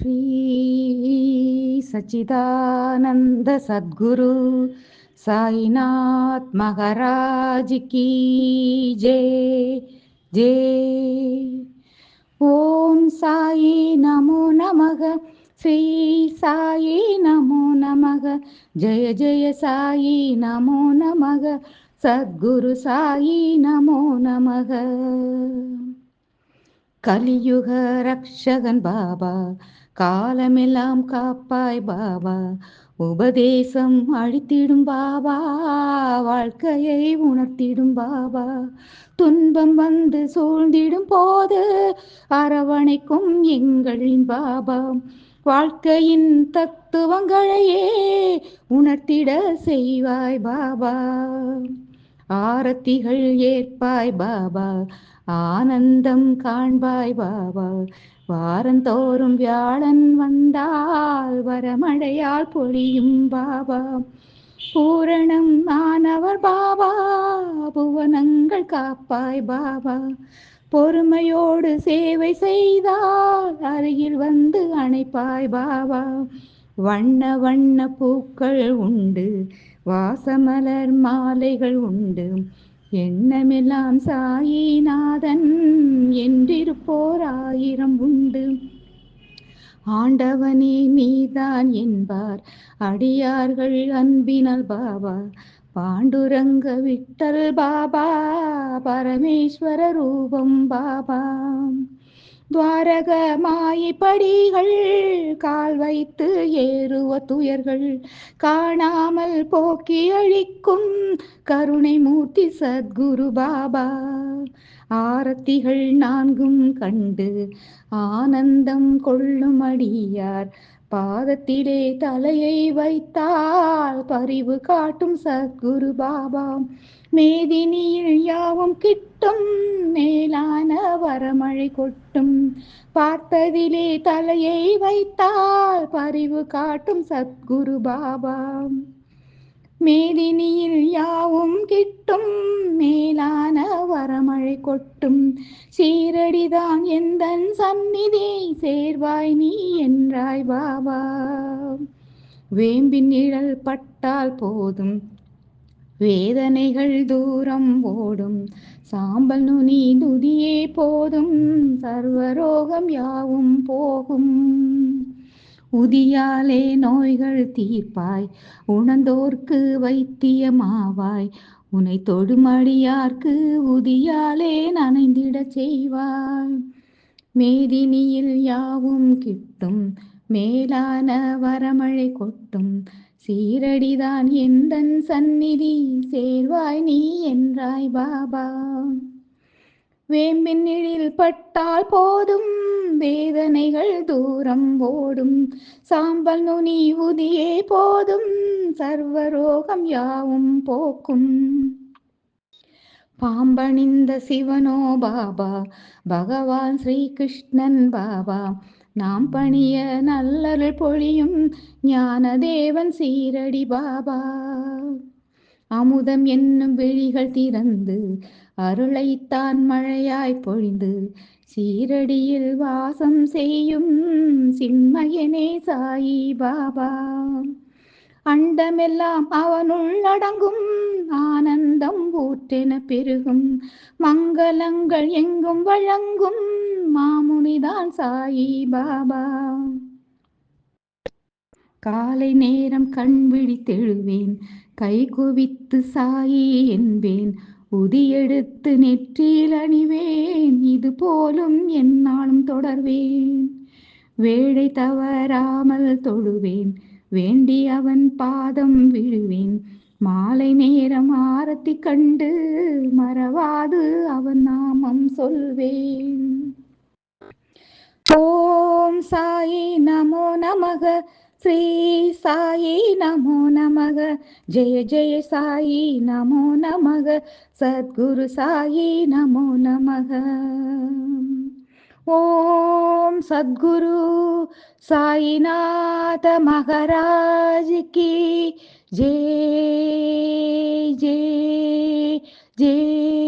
श्री सच्चिदानंद सद्गुरु साईनाथ महाराज की जय जय। ओम साई नमो नमः। श्री साई नमो नमः। जय जय साई नमो नमः। सद्गुरु साई नमो नमः। கலியுக ரக்ஷகன் பாபா, காலமெல்லாம் காப்பாய் பாபா, உபதேசம் அழித்திடும் பாபா, வாழ்க்கையை உணர்த்திடும் பாபா, துன்பம் வந்து சூழ்ந்திடும் போது அரவணைக்கும் எங்களின் பாபா, வாழ்க்கையின் தத்துவங்களையே உணர்த்திட செய்வாய் பாபா, ஆரத்திகள் ஏற்பாய் பாபா, ஆனந்தம் காண்பாய் பாபா, வாரந்தோறும் வியாழன் வந்தால் வரமழையால் பொழியும் பாபா, பூரணம் ஆனவர் பாபா, புவனங்கள் காப்பாய் பாபா, பொறுமையோடு சேவை செய்தால் அருகில் வந்து அணைப்பாய் பாபா, வண்ண வண்ண பூக்கள் உண்டு, வாசமலர் மாலைகள் உண்டு, எண்ணமெல்லாம் சாயிநாதன் என்றிருப்போர் ஆயிரம் உண்டு, ஆண்டவனே நீதான் என்பார் அடியார்கள் அன்பினால் பாபா, பாண்டுரங்க விட்டல் பாபா, பரமேஸ்வர ரூபம் பாபா, துவாரக மாயப்படிகள் கால் வைத்து ஏறுவ துயர்கள் காணாமல் போக்கி அழிக்கும் கருணை மூர்த்தி சத்குரு பாபா, ஆரத்திகள் நான்கும் கண்டு ஆனந்தம் கொள்ளும் அடியார் பாதத்திலே தலையை வைத்தால் பரிவு காட்டும் சத்குரு பாபா, மேதினியில் யாவும் கிட்டும் மேலான வரமழை கொட்டும், பார்த்ததிலே தலையை வைத்தால் பரிவு காட்டும் சத்குரு பாபா, மேதினியில் யாவும் கிட்டும் மேலான வரமழை கொட்டும், சீரடிதான் எந்தன் சந்நிதி சேர்வாய் நீ என்றாய் பாபா, வேம்பின் நிழல் பட்டால் போதும் வேதனைகள் தூரம் ஓடும், சாம்பல் நுனி துதியே போதும் சர்வரோகம் யாவும் போகும், உதியாலே நோய்கள் தீர்ப்பாய் உணர்ந்தோர்க்கு வைத்தியமாவாய், உனை தொடுமடியார்க்கு உதியாலே நனைந்திடச் செய்வாய், மேதினியில் யாவும் கிட்டும் மேலான வரமழை கொட்டும், சீரடிதான் எந்தன் சந்நிதி சேர்வாய் நீ என்றாய் பாபா, வேம்பின் நிழல் பட்டால் போதும் வேதனைகள் தூரம் ஓடும், சாம்பல் நுனி உதியே போதும் சர்வரோகம் யாவும் போக்கும், பாம்பணிந்த சிவனோ பாபா, பகவான் ஸ்ரீகிருஷ்ணன் பாபா, நாம் பணிய நல்லருள் பொழியும் ஞானதேவன் சீரடி பாபா, அமுதம் என்னும் விழிகள் திறந்து அருளைத்தான் மழையாய் பொழிந்து, சீரடியில் வாசம் செய்யும் சின்மயனே சாயி பாபா, அண்டமெல்லாம் அவனுள் அடங்கும் ஆனந்தம் ஊற்றென பெருகும், மங்களங்கள் எங்கும் வழங்கும் மாமுனிதான் சாயி பாபா, காலை நேரம் கண் விழித்தெழுவேன் கை குவித்து சாயி என்பேன், உதியெடுத்து நெற்றியில் அணிவேன் இது போலும் எந்நாளும் தொடர்வேன், வேளை தவறாமல் தொழுவேன் வேண்டி அவன் பாதம் விழுவேன், மாலை நேரம் ஆரத்தி கண்டு மறவாது அவன் நாமம் சொல்வேன், ஓம் சாயி நமோ நமக, ஸ்ரீ சாயி நமோ நமக, ஜெய ஜெய சாயி நமோ நமக, சத்குரு சாயி நமோ நமக, ஓம் சத்குரு சாயிநாத மகாராஜ் கி ஜெய் ஜெய் ஜெய்.